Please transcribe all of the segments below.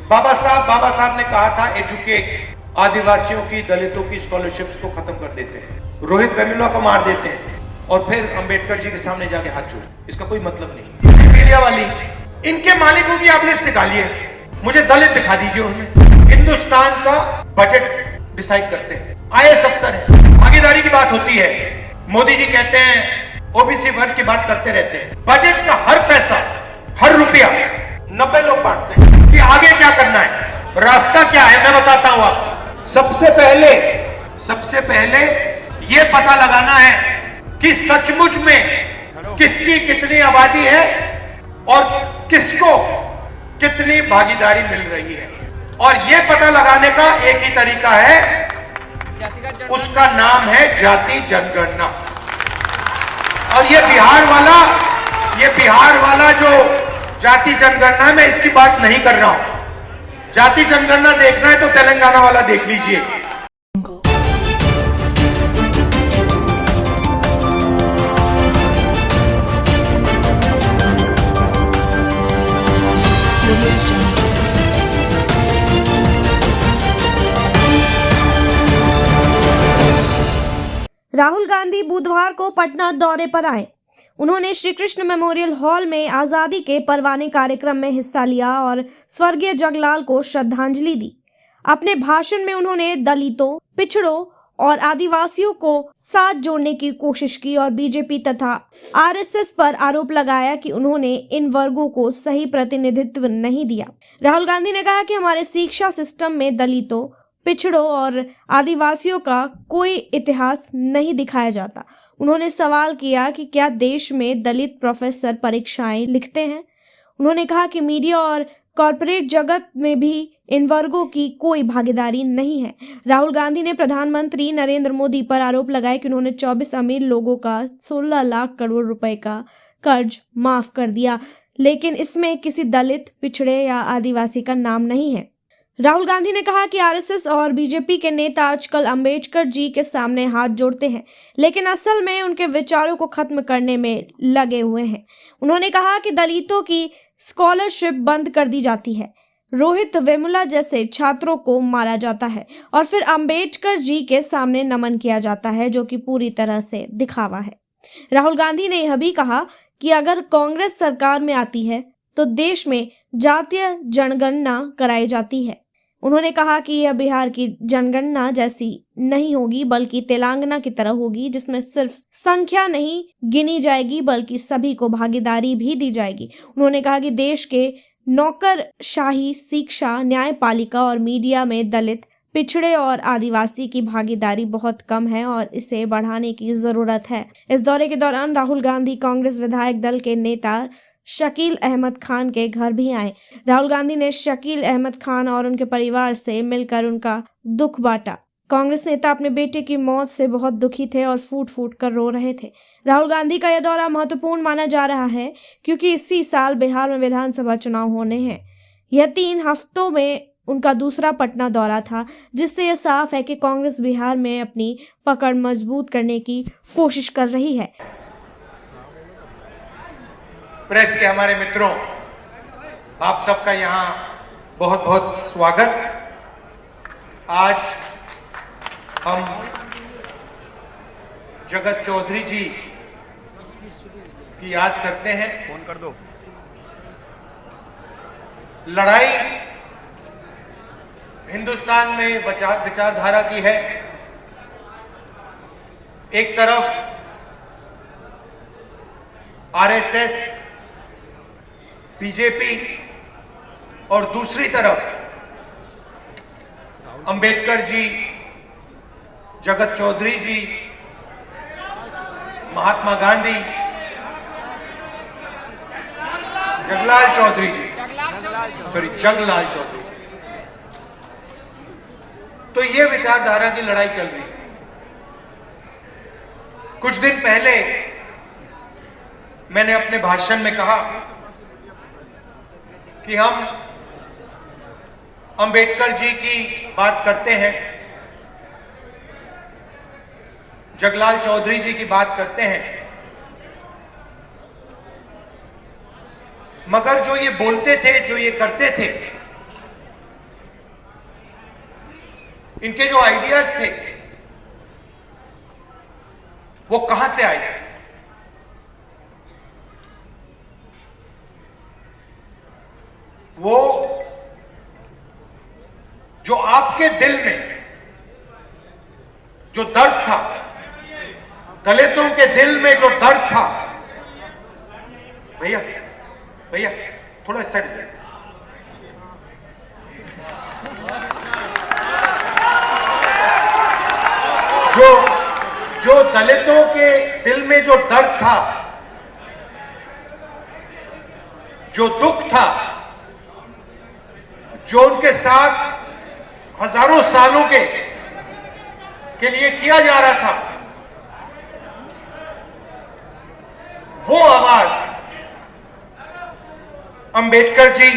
बाबा साहब ने कहा था एजुकेट, आदिवासियों की, दलितों की स्कॉलरशिप को खत्म कर देते हैं, रोहित वेमुला को मार देते हैं और फिर अंबेडकर जी के सामने जाके हाथ जोड़। इसका कोई मतलब नहीं। मीडिया वाली, इनके मालिकों की आप लिस्ट निकालिए, मुझे दलित दिखा दीजिए उनमें। हिंदुस्तान का बजट डिसाइड करते हैं आईएएस अफसर है। भागीदारी की बात होती है, मोदी जी कहते हैं ओबीसी वर्ग की बात करते रहते हैं। बजट का हर पैसा, हर रुपया 90 लोग बांटते हैं कि आगे क्या करना है, रास्ता क्या है। मैं बताता हूं आपको। सबसे पहले ये पता लगाना है कि सचमुच में किसकी कितनी आबादी है और किसको कितनी भागीदारी मिल रही है। और ये पता लगाने का एक ही तरीका है, उसका नाम है जाति जनगणना। और ये बिहार वाला जो जाति जनगणना, मैं इसकी बात नहीं कर रहा हूं। जाति जनगणना देखना है तो तेलंगाना वाला देख लीजिए। राहुल गांधी बुधवार को पटना दौरे पर आए। उन्होंने श्री कृष्ण मेमोरियल हॉल में आज़ादी के परवाने कार्यक्रम में हिस्सा लिया और स्वर्गीय जगलाल को श्रद्धांजलि दी। अपने भाषण में उन्होंने दलितों, पिछड़ों और आदिवासियों को साथ जोड़ने की कोशिश की और बीजेपी तथा आरएसएस पर आरोप लगाया कि उन्होंने इन वर्गों को सही प्रतिनिधित्व नहीं दिया। राहुल गांधी ने कहा कि हमारे शिक्षा सिस्टम में दलितों, पिछड़ों और आदिवासियों का कोई इतिहास नहीं दिखाया जाता। उन्होंने सवाल किया कि क्या देश में दलित प्रोफेसर परीक्षाएं लिखते हैं। उन्होंने कहा कि मीडिया और कॉरपोरेट जगत में भी इन वर्गों की कोई भागीदारी नहीं है। राहुल गांधी ने प्रधानमंत्री नरेंद्र मोदी पर आरोप लगाया कि उन्होंने 24 अमीर लोगों का 16 लाख करोड़ रुपए का कर्ज माफ कर दिया, लेकिन इसमें किसी दलित, पिछड़े या आदिवासी का नाम नहीं है। राहुल गांधी ने कहा कि आरएसएस और बीजेपी के नेता आजकल अंबेडकर जी के सामने हाथ जोड़ते हैं, लेकिन असल में उनके विचारों को खत्म करने में लगे हुए हैं। उन्होंने कहा कि दलितों की स्कॉलरशिप बंद कर दी जाती है, रोहित वेमुला जैसे छात्रों को मारा जाता है और फिर अंबेडकर जी के सामने नमन किया जाता है, जो कि पूरी तरह से दिखावा है। राहुल गांधी ने यह भी कहा कि अगर कांग्रेस सरकार में आती है तो देश में जातीय जनगणना कराई जाती है। उन्होंने कहा कि यह बिहार की जनगणना जैसी नहीं होगी, बल्कि तेलंगाना की तरह होगी, जिसमें सिर्फ संख्या नहीं गिनी जाएगी बल्कि सभी को भागीदारी भी दी जाएगी। उन्होंने कहा कि देश के नौकरशाही, शिक्षा, न्यायपालिका और मीडिया में दलित, पिछड़े और आदिवासी की भागीदारी बहुत कम है और इसे बढ़ाने की जरूरत है। इस दौरे के दौरान राहुल गांधी कांग्रेस विधायक दल के नेता शकील अहमद खान के घर भी आए। राहुल गांधी ने शकील अहमद खान और उनके परिवार से मिलकर उनका दुख बांटा। कांग्रेस नेता अपने बेटे की मौत से बहुत दुखी थे और फूट फूट कर रो रहे थे। राहुल गांधी का यह दौरा महत्वपूर्ण माना जा रहा है क्योंकि इसी साल बिहार में विधानसभा चुनाव होने हैं। यह 3 हफ्तों में उनका दूसरा पटना दौरा था, जिससे यह साफ है कि कांग्रेस बिहार में अपनी पकड़ मजबूत करने की कोशिश कर रही है। प्रेस के हमारे मित्रों, आप सबका यहाँ बहुत बहुत स्वागत। आज हम जगत चौधरी जी की याद करते हैं। फोन कर दो। लड़ाई हिंदुस्तान में विचारधारा की है। एक तरफ आरएसएस, बीजेपी और दूसरी तरफ अंबेडकर जी, जगत चौधरी जी, महात्मा गांधी, जगलाल चौधरी जी, जगलाल चौधरी जी। तो ये विचारधारा की लड़ाई चल रही है। कुछ दिन पहले मैंने अपने भाषण में कहा कि हम अंबेडकर जी की बात करते हैं, जगलाल चौधरी जी की बात करते हैं, मगर जो ये बोलते थे, जो ये करते थे, इनके जो आइडियाज थे वो कहां से आए? वो जो आपके दिल में जो दर्द था, दलितों के दिल में जो दर्द था, भैया भैया थोड़ा साइड, जो दलितों के दिल में जो दर्द था, जो दुख था, जो उनके साथ हजारों सालों के लिए किया जा रहा था, वो आवाज अंबेडकर जी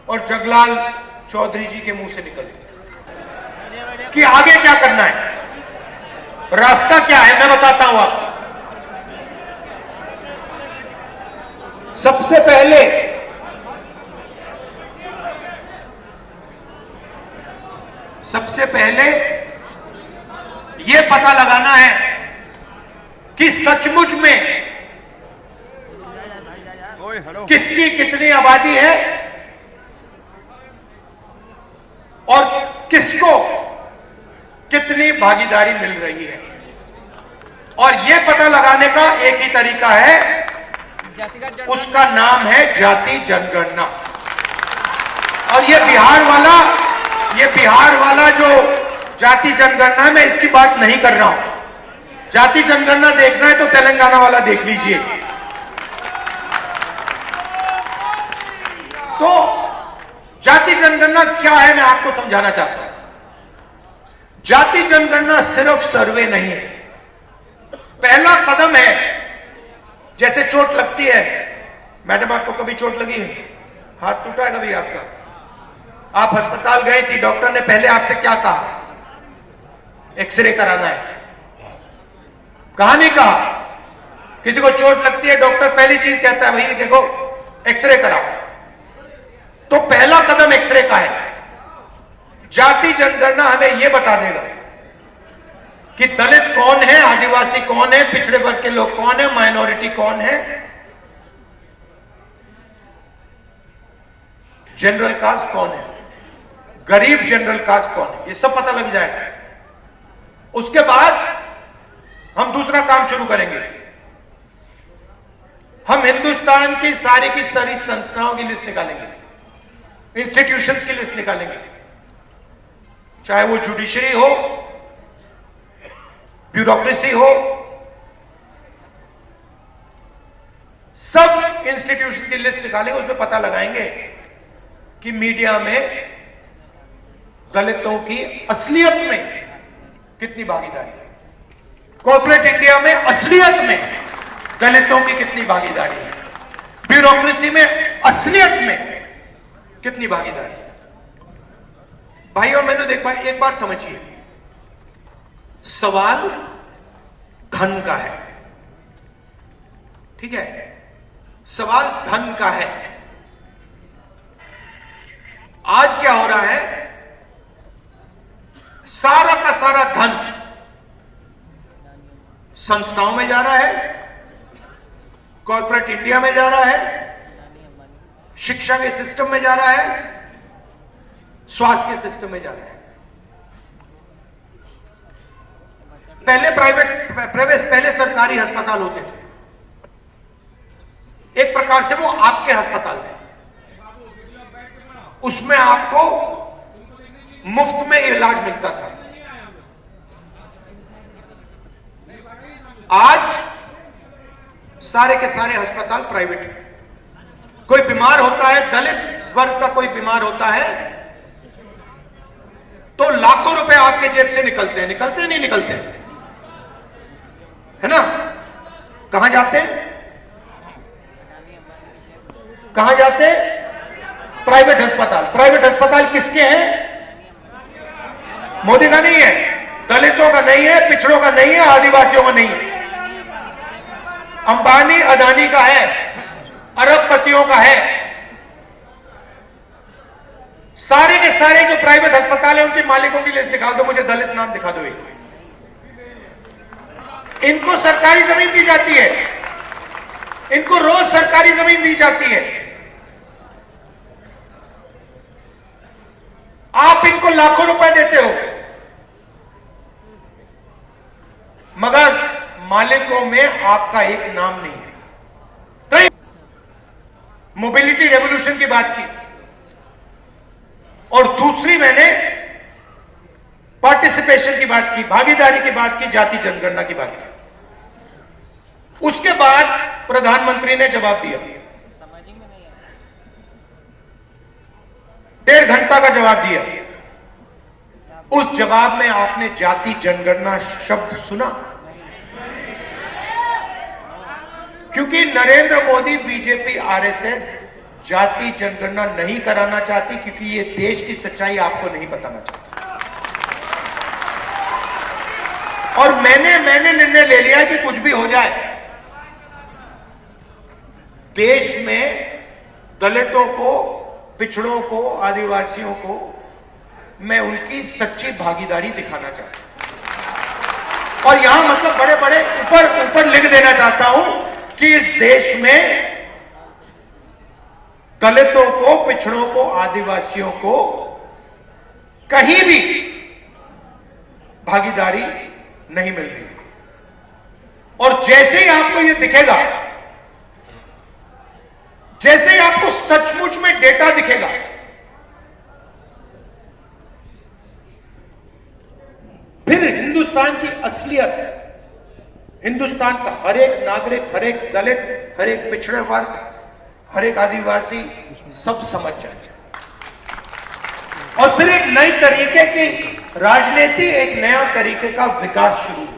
और जगलाल चौधरी जी के मुंह से निकली कि आगे क्या करना है, रास्ता क्या है। मैं बताता हूं आपको। सबसे पहले यह पता लगाना है कि सचमुच में किसकी कितनी आबादी है और किसको कितनी भागीदारी मिल रही है। और यह पता लगाने का एक ही तरीका है, उसका नाम है जाति जनगणना। और यह बिहार वाला जो जाति जनगणना, मैं इसकी बात नहीं कर रहा हूं। जाति जनगणना देखना है तो तेलंगाना वाला देख लीजिए। तो जाति जनगणना क्या है, मैं आपको समझाना चाहता हूं। जाति जनगणना सिर्फ सर्वे नहीं है, पहला कदम है। जैसे चोट लगती है, मैडम आपको कभी चोट लगी है? हाथ टूटा है कभी आपका? आप अस्पताल गए थी, डॉक्टर ने पहले आपसे क्या कहा? एक्सरे कराना है। कहा नहीं कहा? किसी को चोट लगती है, डॉक्टर पहली चीज कहता है भाई देखो एक्सरे कराओ। तो पहला कदम एक्सरे का है। जाति जनगणना हमें यह बता देगा कि दलित कौन है, आदिवासी कौन है, पिछड़े वर्ग के लोग कौन है, माइनॉरिटी कौन है, जनरल कास्ट कौन है, गरीब जनरल कास्ट कौन है, ये सब पता लग जाएगा। उसके बाद हम दूसरा काम शुरू करेंगे। हम हिंदुस्तान की सारी संस्थाओं की लिस्ट निकालेंगे, इंस्टीट्यूशंस की लिस्ट निकालेंगे, चाहे वो जुडिशरी हो, ब्यूरोक्रेसी हो, सब इंस्टीट्यूशन की लिस्ट निकालेंगे। उसमें पता लगाएंगे कि मीडिया में दलितों की असलियत में कितनी भागीदारी है, कॉर्पोरेट इंडिया में असलियत में दलितों की कितनी भागीदारी है, ब्यूरोक्रेसी में असलियत में कितनी भागीदारी है। भाई और मैं तो देख पाए, एक बात समझिए, सवाल धन का है, ठीक है, सवाल धन का है। आज क्या हो रहा है, सारा का सारा धन संस्थाओं में जा रहा है, कॉर्पोरेट इंडिया में जा रहा है, शिक्षा के सिस्टम में जा रहा है, स्वास्थ्य के सिस्टम में जा रहा है। पहले सरकारी अस्पताल होते थे, एक प्रकार से वो आपके अस्पताल थे, उसमें आपको मुफ्त में इलाज मिलता था। आज सारे के सारे अस्पताल प्राइवेट हैं। कोई बीमार होता है, दलित वर्ग का कोई बीमार होता है, तो लाखों रुपए आपके जेब से निकलते नहीं निकलते, है ना? कहां जाते हैं? कहां जाते हैं? प्राइवेट अस्पताल। प्राइवेट अस्पताल किसके हैं? मोदी का नहीं है, दलितों का नहीं है, पिछड़ों का नहीं है, आदिवासियों का नहीं है, अंबानी अदानी का है, अरबपतियों का है। सारे के सारे जो प्राइवेट अस्पताल है उनके मालिकों की लिस्ट निकाल दो, मुझे दलित नाम दिखा दो एक। इनको सरकारी जमीन दी जाती है, इनको रोज सरकारी जमीन दी जाती है, आप इनको लाखों रुपए देते हो, मगर मालिकों में आपका एक नाम नहीं है। तो मोबिलिटी रेवोल्यूशन की बात की, और दूसरी मैंने पार्टिसिपेशन की बात की, भागीदारी की बात की, जाति जनगणना की बात की। उसके बाद प्रधानमंत्री ने जवाब दिया, 1.5 घंटा का जवाब दिया। उस जवाब में आपने जाति जनगणना शब्द सुना? क्योंकि नरेंद्र मोदी, बीजेपी, आरएसएस जाति जनगणना नहीं कराना चाहती, क्योंकि ये देश की सच्चाई आपको नहीं बताना चाहती। और मैंने निर्णय ले लिया कि कुछ भी हो जाए, देश में दलितों को, पिछड़ों को, आदिवासियों को मैं उनकी सच्ची भागीदारी दिखाना चाहता हूं। और यहां मतलब बड़े बड़े ऊपर लिख देना चाहता हूं कि इस देश में दलितों को, पिछड़ों को, आदिवासियों को कहीं भी भागीदारी नहीं मिल रही। और जैसे ही आपको यह दिखेगा, जैसे ही आपको सचमुच में डेटा दिखेगा, फिर हिंदुस्तान की असलियत, हिंदुस्तान का हर एक नागरिक, हर एक दलित, हर एक पिछड़े वर्ग, हर एक आदिवासी सब समझ जाए। और फिर एक नई तरीके की राजनीति, एक नया तरीके का विकास शुरू हो।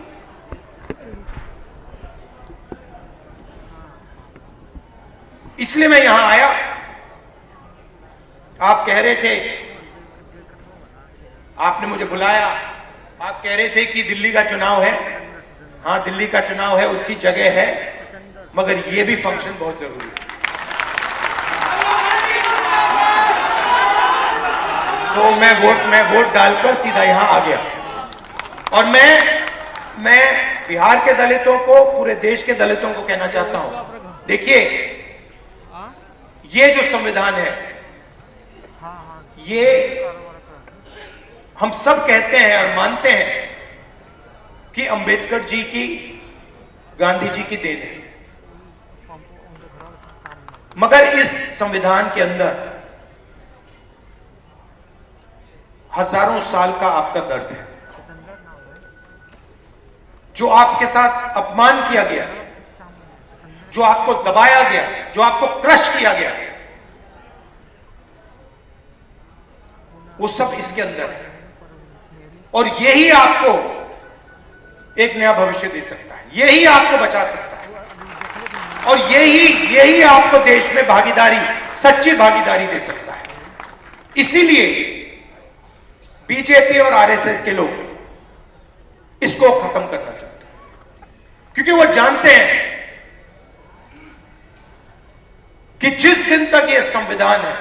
इसलिए मैं यहां आया। आप कह रहे थे, आपने मुझे बुलाया, आप कह रहे थे कि दिल्ली का चुनाव है। हां, दिल्ली का चुनाव है, उसकी जगह है, मगर यह भी फंक्शन बहुत जरूरी है। तो मैं वोट डालकर सीधा यहां आ गया। और मैं बिहार के दलितों को, पूरे देश के दलितों को कहना चाहता हूं, देखिए, ये जो संविधान है, ये हम सब कहते हैं और मानते हैं कि अंबेडकर जी की, गांधी जी की देन है, मगर इस संविधान के अंदर हजारों साल का आपका दर्द है। जो आपके साथ अपमान किया गया, जो आपको दबाया गया, जो आपको क्रश किया गया, वो सब इसके अंदर है। और यही आपको एक नया भविष्य दे सकता है, यही आपको बचा सकता है, और यही आपको देश में भागीदारी, सच्ची भागीदारी दे सकता है। इसीलिए बीजेपी और आरएसएस के लोग इसको खत्म करना चाहते हैं, क्योंकि वो जानते हैं कि जिस दिन तक ये संविधान है,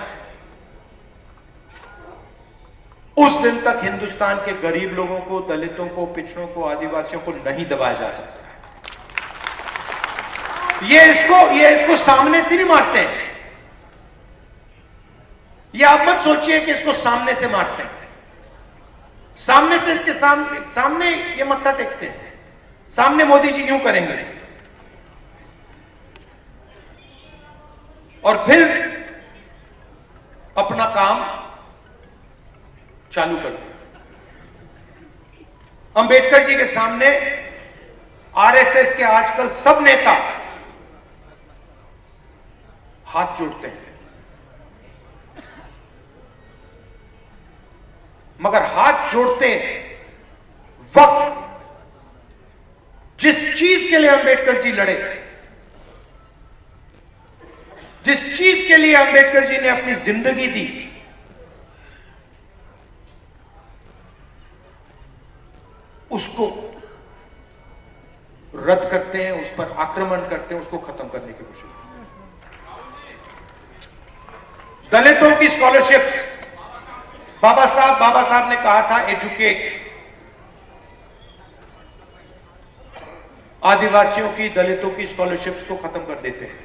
उस दिन तक हिंदुस्तान के गरीब लोगों को, दलितों को, पिछड़ों को, आदिवासियों को नहीं दबाया जा सकता है। ये इसको सामने से नहीं मारते हैं। ये आप मत सोचिए कि इसको सामने से मारते हैं। सामने से इसके सामने ये मत्था टेकते हैं। सामने मोदी जी यूं करेंगे और फिर अपना काम चालू कर दिया। अंबेडकर जी के सामने आरएसएस के आजकल सब नेता हाथ जोड़ते हैं, मगर हाथ जोड़ते वक्त जिस चीज के लिए अंबेडकर जी लड़े, जिस चीज के लिए अंबेडकर जी ने अपनी जिंदगी दी, उसको रद्द करते हैं, उस पर आक्रमण करते हैं, उसको खत्म करने की कोशिश करते हैं। दलितों की स्कॉलरशिप्स बाबा साहब ने कहा था एजुकेट, आदिवासियों की, दलितों की स्कॉलरशिप्स को खत्म कर देते हैं,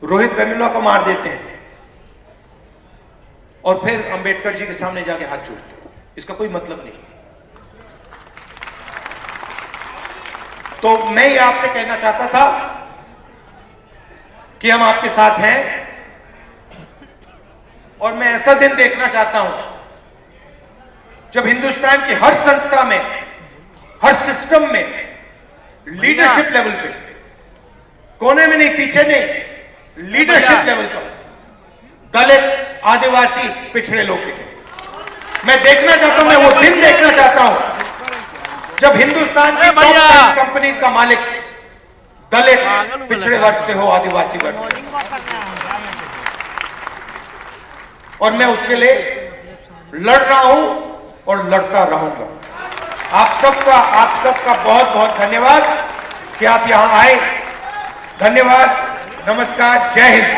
रोहित वेमुला को मार देते हैं और फिर अंबेडकर जी के सामने जाके हाथ जोड़ते हैं। इसका कोई मतलब नहीं। तो मैं ये आपसे कहना चाहता था कि हम आपके साथ हैं और मैं ऐसा दिन देखना चाहता हूं जब हिंदुस्तान की हर संस्था में, हर सिस्टम में, लीडरशिप लेवल पे, कोने में नहीं, पीछे नहीं, लीडरशिप लेवल पर दलित, आदिवासी, पिछड़े लोग दिखे। मैं देखना चाहता हूं, मैं वो दिन देखना चाहता हूं जब हिंदुस्तान की टॉप 10 कंपनीज का मालिक दलित, पिछड़े वर्ग से हो, आदिवासी वर्ग से। और मैं उसके लिए लड़ रहा हूं और लड़ता रहूंगा। आप सबका बहुत बहुत धन्यवाद कि आप यहां आए। धन्यवाद, नमस्कार, जय हिंद।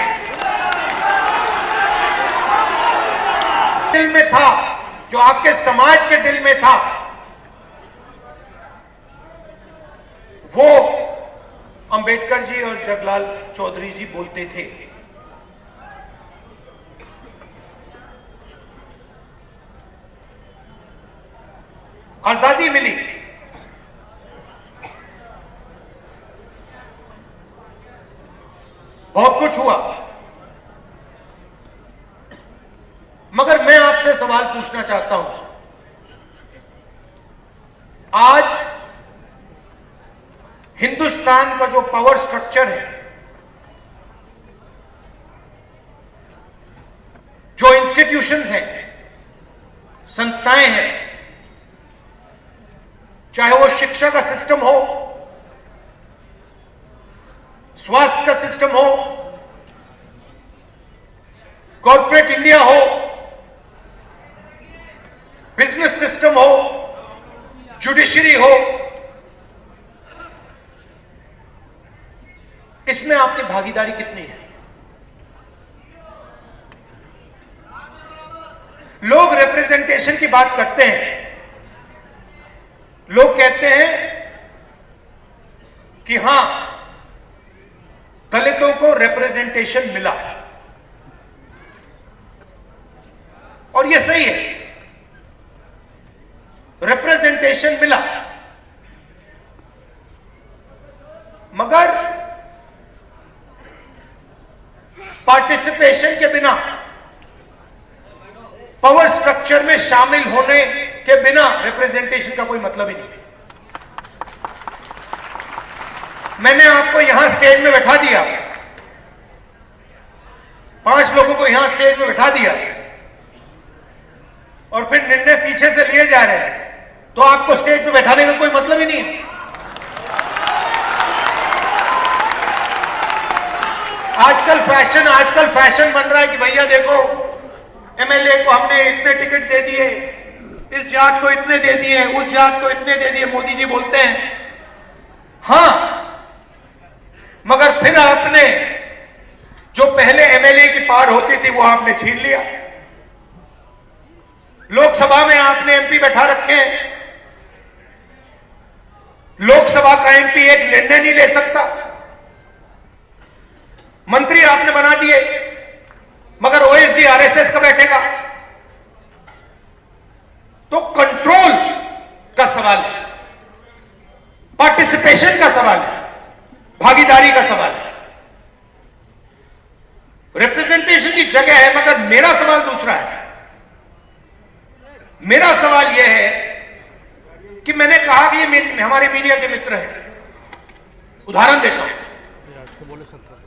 दिल में था, जो आपके समाज के दिल में था, वो अंबेडकर जी और जगलाल चौधरी जी बोलते थे। आजादी मिली, बहुत कुछ हुआ, मगर मैं आपसे सवाल पूछना चाहता हूं। आज हिंदुस्तान का जो पावर स्ट्रक्चर है, जो इंस्टीट्यूशंस हैं, संस्थाएं हैं, चाहे वो शिक्षा का सिस्टम हो, स्वास्थ्य का सिस्टम हो, कॉर्पोरेट इंडिया हो, बिजनेस सिस्टम हो, जुडिशरी हो, इसमें आपकी भागीदारी कितनी है? लोग रिप्रेजेंटेशन की बात करते हैं, लोग कहते हैं कि हां, दलितों को रिप्रेजेंटेशन मिला, और यह सही है, रिप्रेजेंटेशन मिला, मगर पार्टिसिपेशन के बिना, पावर स्ट्रक्चर में शामिल होने के बिना रिप्रेजेंटेशन का कोई मतलब ही नहीं। मैंने आपको यहां स्टेज में बैठा दिया, 5 लोगों को यहां स्टेज में बैठा दिया और फिर निर्णय पीछे से लिए जा रहे हैं, तो आपको स्टेज पे बैठाने का कोई मतलब ही नहीं है। आजकल फैशन बन रहा है कि भैया देखो, एमएलए को हमने इतने टिकट दे दिए, इस जात को इतने दे दिए, उस जात को इतने दे दिए। मोदी जी बोलते हैं हां, मगर फिर आपने जो पहले एमएलए की पार होती थी वो आपने छीन लिया। लोकसभा में आपने एमपी बैठा रखे हैं, लोकसभा का एमपी एक निर्णय नहीं ले सकता, मंत्री आपने बना दिए, मगर ओएसडी आरएसएस का बैठेगा। तो कंट्रोल का सवाल है, पार्टिसिपेशन का सवाल है, भागीदारी का सवाल है। रिप्रेजेंटेशन की जगह है, मगर मेरा सवाल दूसरा है। मेरा सवाल यह है कि मैंने कहा कि ये हमारे मीडिया के मित्र हैं। उदाहरण देता हूं,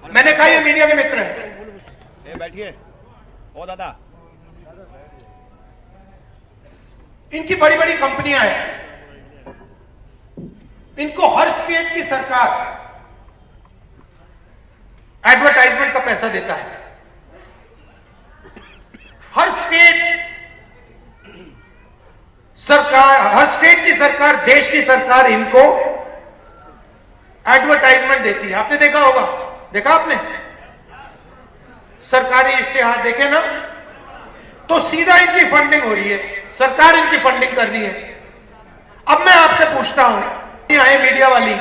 मैंने कहा ये मीडिया के मित्र हैं। बैठिए ओ दादा, इनकी बड़ी बड़ी कंपनियां हैं, इनको हर स्टेट की सरकार एडवर्टाइजमेंट का पैसा देता है। हर स्टेट की सरकार, देश की सरकार इनको एडवर्टाइजमेंट देती है। आपने देखा होगा, देखा आपने सरकारी इश्तेहार देखे ना, तो सीधा इनकी फंडिंग हो रही है, सरकार इनकी फंडिंग कर रही है। अब मैं आपसे पूछता हूं, ये आए मीडिया वाली,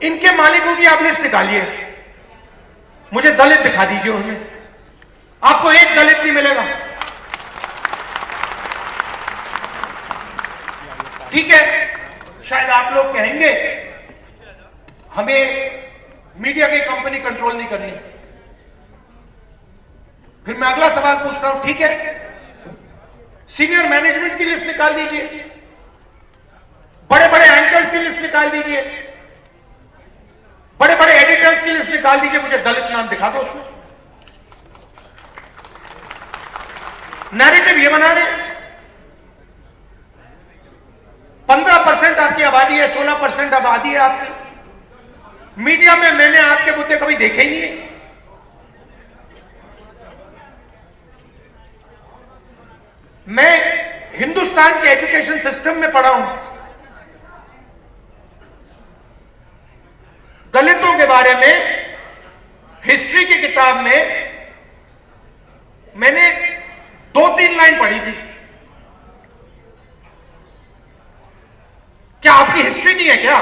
इनके मालिकों की आप लिस्ट निकालिए, मुझे दलित दिखा दीजिए उनमें, आपको एक दलित नहीं मिलेगा। ठीक है, शायद आप लोग कहेंगे हमें मीडिया की कंपनी कंट्रोल नहीं करनी। फिर मैं अगला सवाल पूछता हूं, ठीक है, सीनियर मैनेजमेंट की लिस्ट निकाल दीजिए, बड़े बड़े एंकर्स की लिस्ट निकाल दीजिए, बड़े बड़े एडिटर्स की लिस्ट निकाल दीजिए, मुझे दलित नाम दिखा दो उसमें। नैरेटिव ये बना रहे, 15% आपकी आबादी है, 16% आबादी है आपकी। मीडिया में मैंने आपके मुद्दे कभी देखे ही नहीं है। मैं हिंदुस्तान के एजुकेशन सिस्टम में पढ़ा हूं, दलितों के बारे में हिस्ट्री की किताब में मैंने 2-3 लाइन पढ़ी थी। क्या आपकी हिस्ट्री नहीं है क्या?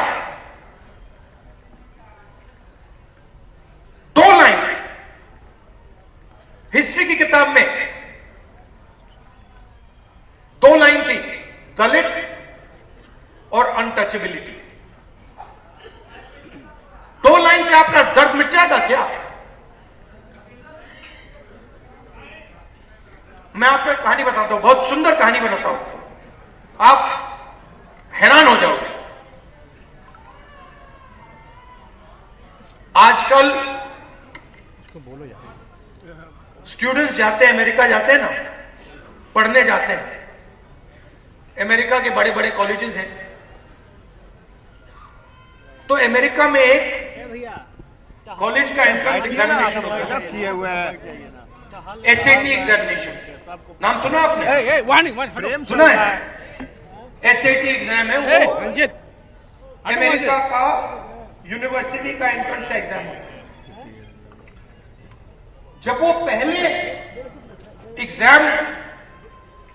2 लाइन हिस्ट्री की किताब में, 2 लाइन थी, दलित और अनटचेबिलिटी। 2 लाइन से आपका दर्द मिट जाएगा क्या? मैं आपको एक कहानी बताता हूं, बहुत सुंदर कहानी बताता हूं, आप हैरान हो जाओगे। आजकल स्टूडेंट्स जाते हैं, अमेरिका जाते हैं ना, पढ़ने जाते हैं। अमेरिका के बड़े बड़े कॉलेजेस हैं, तो अमेरिका में एक कॉलेज का एंट्रेंस एग्जामिनेशन होता है, किए हुए हैं। एसएटी एग्जामिनेशन, नाम सुना आपने? सुना है? एसएटी एग्जाम है वो, अमेरिका का यूनिवर्सिटी का एंट्रेंस का एग्जाम है। जब वो पहले एग्जाम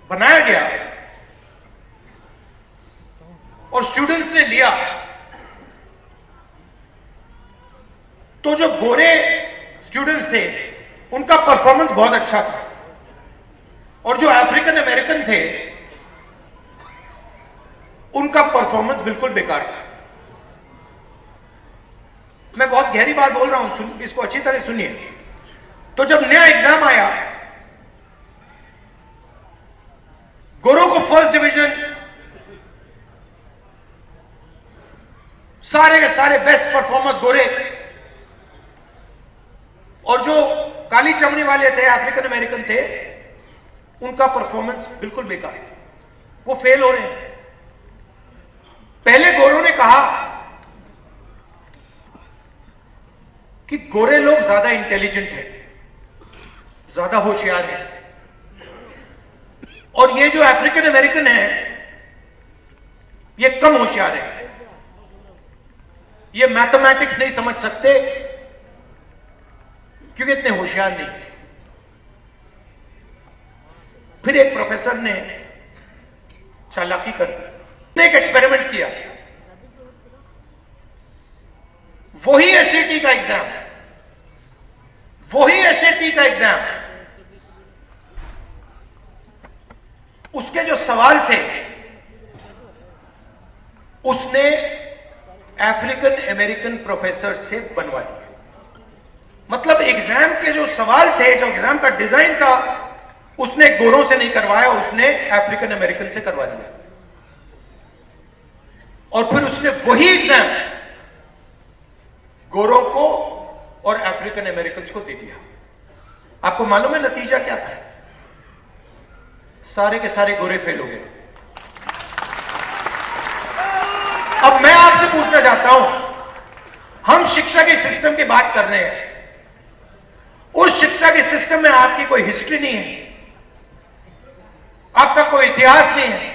बनाया गया और स्टूडेंट्स ने लिया, तो जो गोरे स्टूडेंट्स थे उनका परफॉर्मेंस बहुत अच्छा था, और जो अफ्रीकन अमेरिकन थे उनका परफॉर्मेंस बिल्कुल बेकार था। मैं बहुत गहरी बात बोल रहा हूं, इसको अच्छी तरह सुनिए। तो जब नया एग्जाम आया, गोरों को फर्स्ट डिवीजन, सारे के सारे बेस्ट परफॉर्मेंस गोरे, और जो काली चमड़ी वाले थे, अफ्रीकन अमेरिकन थे, उनका परफॉर्मेंस बिल्कुल बेकार, वो फेल हो रहे हैं। पहले गोरों ने कहा कि गोरे लोग ज्यादा इंटेलिजेंट हैं, ज्यादा होशियार हैं, और ये जो अफ्रीकन अमेरिकन है ये कम होशियार है, ये मैथमेटिक्स नहीं समझ सकते क्योंकि इतने होशियार नहीं। फिर एक प्रोफेसर ने चालाकी कर दी, एक एक्सपेरिमेंट किया, वही एसएटी का एग्जाम, वही एसएटी का एग्जाम, उसके जो सवाल थे उसने अफ्रीकन अमेरिकन प्रोफेसर से बनवा दिया। मतलब एग्जाम के जो सवाल थे, जो एग्जाम का डिजाइन था, उसने गोरों से नहीं करवाया, उसने अफ्रीकन अमेरिकन से करवा दिया। और फिर उसने वही एग्जाम गोरों को और अफ्रीकन अमेरिकन को दे दिया। आपको मालूम है नतीजा क्या था? सारे के सारे गोरे फेल हो गए। अब मैं आपसे पूछना चाहता हूं, हम शिक्षा के सिस्टम की बात कर रहे हैं, उस शिक्षा के सिस्टम में आपकी कोई हिस्ट्री नहीं है, आपका कोई इतिहास नहीं है।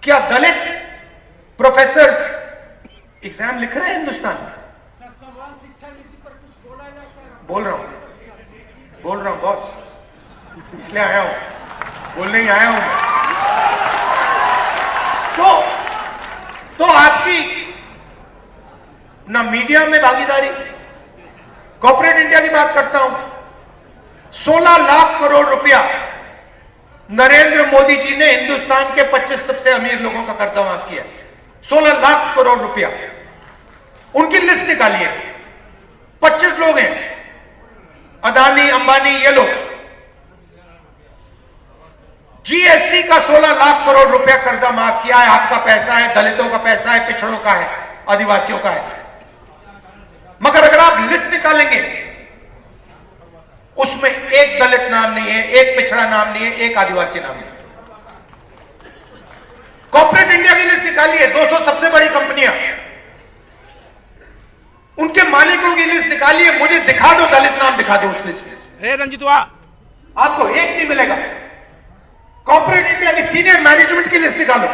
क्या दलित प्रोफेसर्स एग्जाम लिख रहे हैं हिंदुस्तान में? बोल रहा हूं बॉस, इसलिए आया हूं, बोलने ही आया हूं मैं। तो आपकी ना मीडिया में भागीदारी, कॉर्पोरेट इंडिया की बात करता हूं, 16 लाख करोड़ रुपया नरेंद्र मोदी जी ने हिंदुस्तान के 25 सबसे अमीर लोगों का कर्जा माफ किया। 16 लाख करोड़ रुपया, उनकी लिस्ट निकालिए। 25 लोग हैं, अदानी, अंबानी, ये लोग। जीएसटी का 16 लाख करोड़ रुपया कर्जा माफ किया है। आपका पैसा है, दलितों का पैसा है, पिछड़ों का है, आदिवासियों का है। मगर अगर आप लिस्ट निकालेंगे, उसमें एक दलित नाम नहीं है, एक पिछड़ा नाम नहीं है, एक आदिवासी नाम नहीं है। कॉर्पोरेट इंडिया की लिस्ट निकालिए, 200 सबसे बड़ी कंपनियां, उनके मालिकों की लिस्ट निकालिए, मुझे दिखा दो, दलित नाम दिखा दो उस लिस्ट में। रंजित हुआ आपको एक नहीं मिलेगा। कॉर्पोरेट इंडिया की सीनियर मैनेजमेंट की लिस्ट निकालो,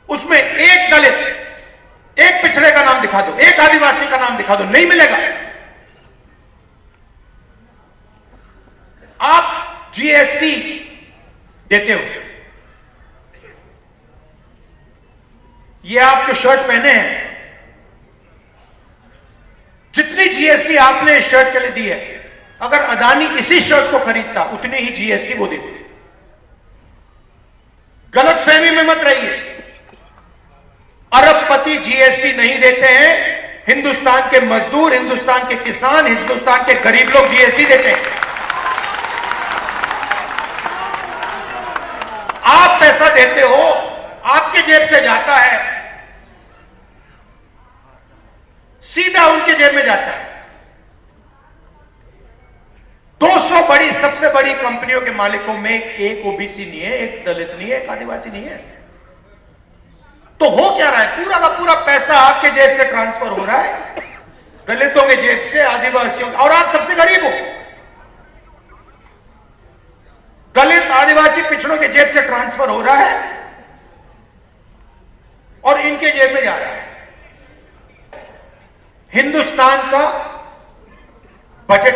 उसमें एक दलित, एक पिछड़े का नाम दिखा दो, एक आदिवासी का नाम दिखा दो, नहीं मिलेगा। आप जीएसटी देते हो, ये आप जो शर्ट पहने हैं, जितनी जीएसटी आपने इस शर्ट के लिए दी है, अगर अदानी इसी शर्ट को खरीदता उतनी ही जीएसटी वो देते। गलतफहमी में मत रहिए, अरबपति जीएसटी नहीं देते हैं, हिंदुस्तान के मजदूर, हिंदुस्तान के किसान, हिंदुस्तान के गरीब लोग जीएसटी देते हैं। आप पैसा देते हो, आपके जेब से जाता है, सीधा उनके जेब में जाता है। 200 बड़ी, सबसे बड़ी कंपनियों के मालिकों में एक ओबीसी नहीं है, एक दलित नहीं है, एक आदिवासी नहीं है। तो हो क्या रहा है? पूरा का पूरा पैसा आपके जेब से ट्रांसफर हो रहा है, दलितों के जेब से, आदिवासियों, और आप सबसे गरीब हो। दलित, आदिवासी, पिछड़ों के जेब से ट्रांसफर हो रहा है और इनके जेब में जा रहा है। हिंदुस्तान का बजट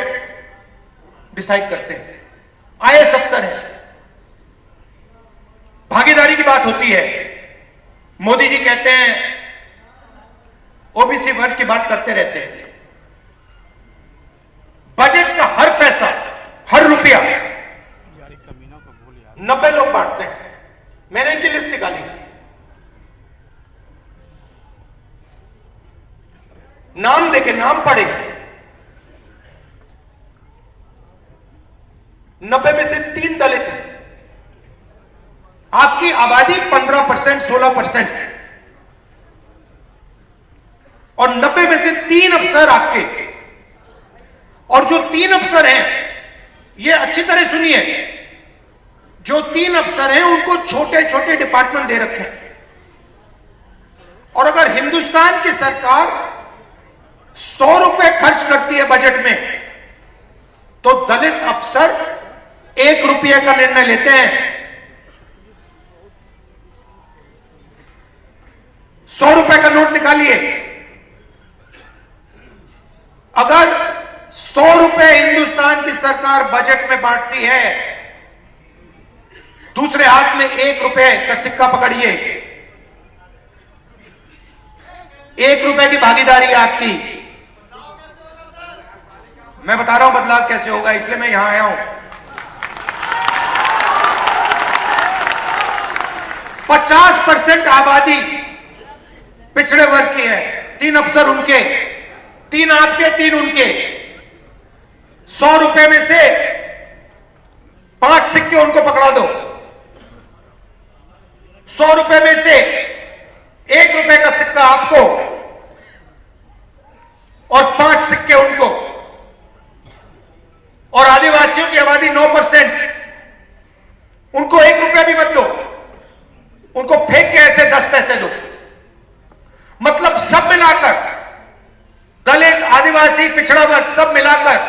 डिसाइड करते हैं आईएएस अफसर है। भागीदारी की बात होती है, मोदी जी कहते हैं ओबीसी वर्ग की बात करते रहते हैं। बजट का हर पैसा, हर रुपया 90 लोग बांटते हैं। मैंने इनकी लिस्ट निकाली, नाम देके, नाम पढ़े, 90 में से 3 दलित हैं। आपकी आबादी 15%, 16% और 90 में से 3 अफसर आपके। और जो 3 अफसर हैं, ये अच्छी तरह सुनिए, जो 3 अफसर हैं उनको छोटे छोटे डिपार्टमेंट दे रखे हैं। और अगर हिंदुस्तान की सरकार 100 रुपए खर्च करती है बजट में, तो दलित अफसर 1 रुपये का निर्णय लेते हैं। 100 रुपए का नोट निकालिए, अगर 100 रुपए हिंदुस्तान की सरकार बजट में बांटती है, दूसरे हाथ में 1 रुपए का सिक्का पकड़िए, 1 रुपए की भागीदारी है आपकी। मैं बता रहा हूं बदलाव कैसे होगा, इसलिए मैं यहां आया हूं। 50% आबादी पिछड़े वर्ग की है, 3 अफसर उनके, 3 आपके, 3 उनके। 100 रुपए में से 5 सिक्के उनको पकड़ा दो। 100 रुपए में से 1 रुपए का सिक्का आपको और 5 सिक्के उनको। और आदिवासियों की आबादी 9%, उनको 1 रुपया भी मत दो, उनको फेंक के ऐसे 10 पैसे दो। मतलब सब मिलाकर, दलित, आदिवासी, पिछड़ा वर्ग सब मिलाकर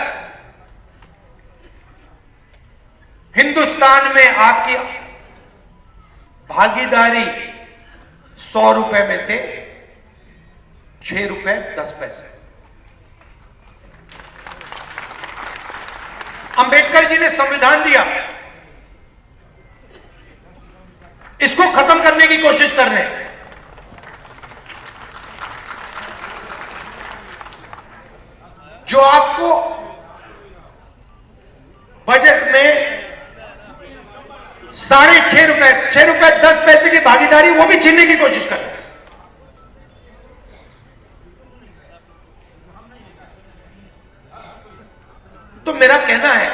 हिंदुस्तान में आपकी भागीदारी 100 रुपए में से 6 रुपए 10 पैसे। अंबेडकर जी ने संविधान दिया, इसको खत्म करने की कोशिश कर रहे हैं। जो आपको बजट में 6.5 रुपए 10 पैसे की भागीदारी, वो भी छीनने की कोशिश कर रहे हैं। तो मेरा कहना है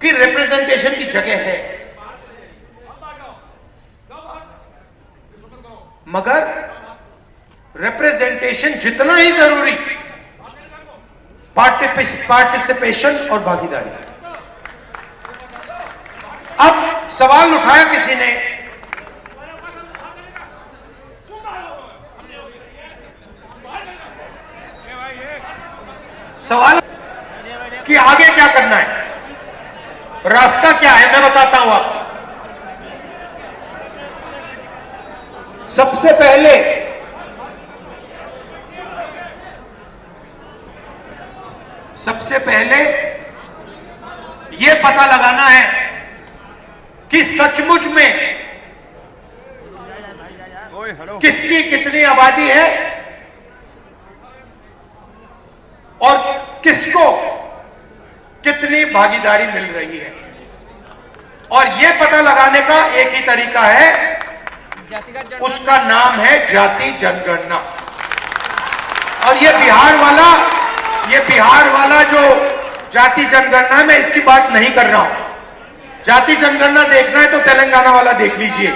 कि रिप्रेजेंटेशन की जगह है, मगर रिप्रेजेंटेशन जितना ही जरूरी, पार्टिसिपेशन और भागीदारी। अब सवाल उठाया किसी ने सवाल कि आगे क्या करना है, रास्ता क्या है, मैं बताता हूं आपको। सबसे पहले यह पता लगाना है कि सचमुच में किसकी कितनी आबादी है और किसको कितनी भागीदारी मिल रही है। और यह पता लगाने का एक ही तरीका है, उसका नाम है जाति जनगणना। और यह बिहार वाला जो जाति जनगणना, मैं इसकी बात नहीं कर रहा हूं। जाति जनगणना देखना है तो तेलंगाना वाला देख लीजिए।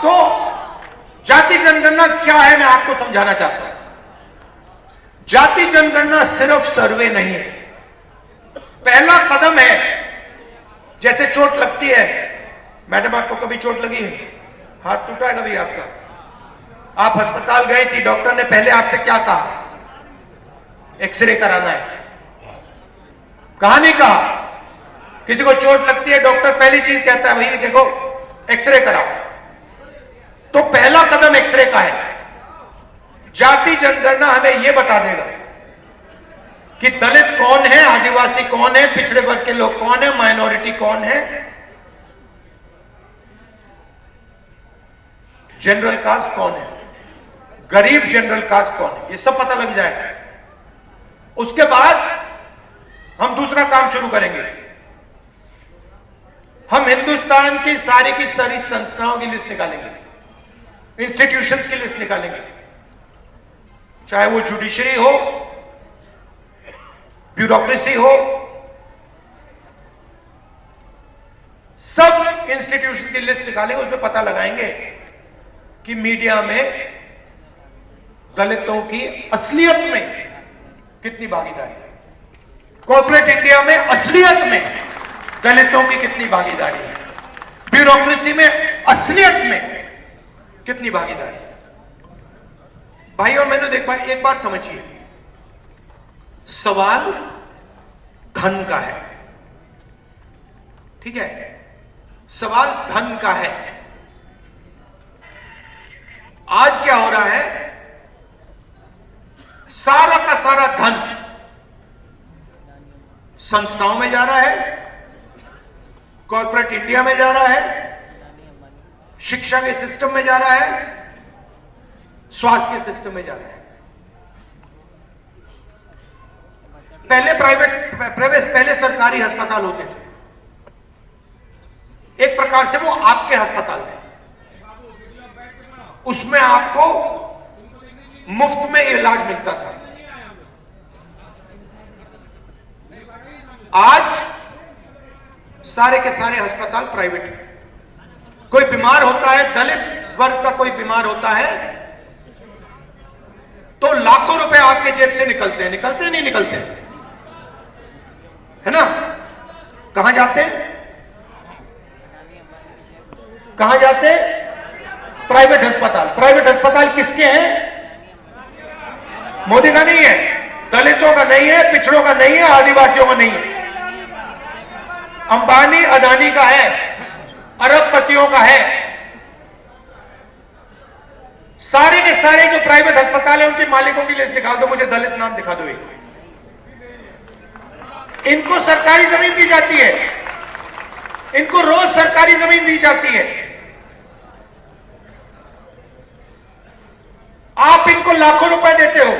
तो जाति जनगणना क्या है, मैं आपको समझाना चाहता हूं। जाति जनगणना सिर्फ सर्वे नहीं है, पहला कदम है। जैसे चोट लगती है, मैडम आपको कभी चोट लगी है, हाथ टूटा है कभी आपका, आप अस्पताल गए थी, डॉक्टर ने पहले आपसे क्या कहा, एक्सरे कराना है, कहा नहीं कहा। किसी को चोट लगती है, डॉक्टर पहली चीज कहता है भाई देखो एक्सरे कराओ। तो पहला कदम एक्सरे का है। जाति जनगणना हमें यह बता देगा कि दलित कौन है, आदिवासी कौन है, पिछड़े वर्ग के लोग कौन है, माइनॉरिटी कौन है, जनरल कास्ट कौन है, गरीब जनरल कास्ट कौन है, ये सब पता लग जाएगा। उसके बाद हम दूसरा काम शुरू करेंगे। हम हिंदुस्तान की सारी संस्थाओं की लिस्ट निकालेंगे, इंस्टीट्यूशंस की लिस्ट निकालेंगे, चाहे वो जुडिशरी हो, ब्यूरोक्रेसी हो, सब इंस्टीट्यूशन की लिस्ट निकालेंगे। उसमें पता लगाएंगे कि मीडिया में दलितों की असलियत में कितनी भागीदारी है, कॉर्पोरेट इंडिया में असलियत में दलितों की कितनी भागीदारी है, ब्यूरोक्रेसी में असलियत में कितनी भागीदारी है। भाई और मैं तो देख पाए, एक बात समझिए, सवाल धन का है, ठीक है, सवाल धन का है। आज क्या हो रहा है, सारा का सारा धन संस्थाओं में जा रहा है, कॉर्पोरेट इंडिया में जा रहा है, शिक्षा के सिस्टम में जा रहा है, स्वास्थ्य के सिस्टम में जा रहा है। पहले सरकारी अस्पताल होते थे, एक प्रकार से वो आपके अस्पताल थे, उसमें आपको मुफ्त में इलाज मिलता था। आज सारे के सारे अस्पताल प्राइवेट हैं। कोई बीमार होता है, दलित वर्ग का कोई बीमार होता है, तो लाखों रुपए आपके जेब से निकलते नहीं निकलते, है ना। कहां जाते हैं, कहां जाते हैं, प्राइवेट अस्पताल। प्राइवेट अस्पताल किसके हैं, मोदी का नहीं है, दलितों का नहीं है, पिछड़ों का नहीं है, आदिवासियों का नहीं है, अंबानी अदानी का है, अरबपतियों का है। सारे के सारे जो प्राइवेट अस्पताल है उनके मालिकों की लिस्ट निकाल दो, मुझे दलित नाम दिखा दो एक। इनको सरकारी जमीन दी जाती है, इनको रोज सरकारी जमीन दी जाती है, आप इनको लाखों रुपए देते हो,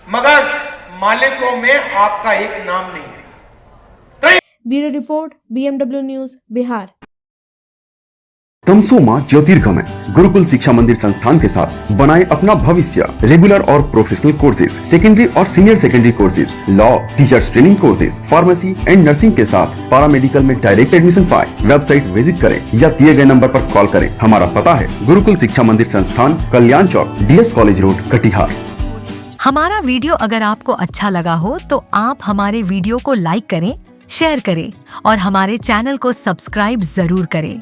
मगर मालिकों में आपका एक नाम नहीं है। Bureau report, BMW news, Bihar. तमसोमा ज्योतिर्गमय गुरुकुल शिक्षा मंदिर संस्थान के साथ बनाए अपना भविष्य। रेगुलर और प्रोफेशनल कोर्सेज, सेकेंडरी और senior secondary courses, law, teachers training courses, pharmacy and nursing के साथ पैरामेडिकल में डायरेक्ट एडमिशन पाए। वेबसाइट विजिट करें या दिए गए नंबर पर कॉल करें। हमारा पता है गुरुकुल शिक्षा मंदिर संस्थान, कल्याण चौक, DS कॉलेज रोड, कटिहार। हमारा वीडियो अगर आपको अच्छा लगा हो तो आप हमारे वीडियो को लाइक करें, शेयर करें और हमारे चैनल को सब्सक्राइब जरूर करें।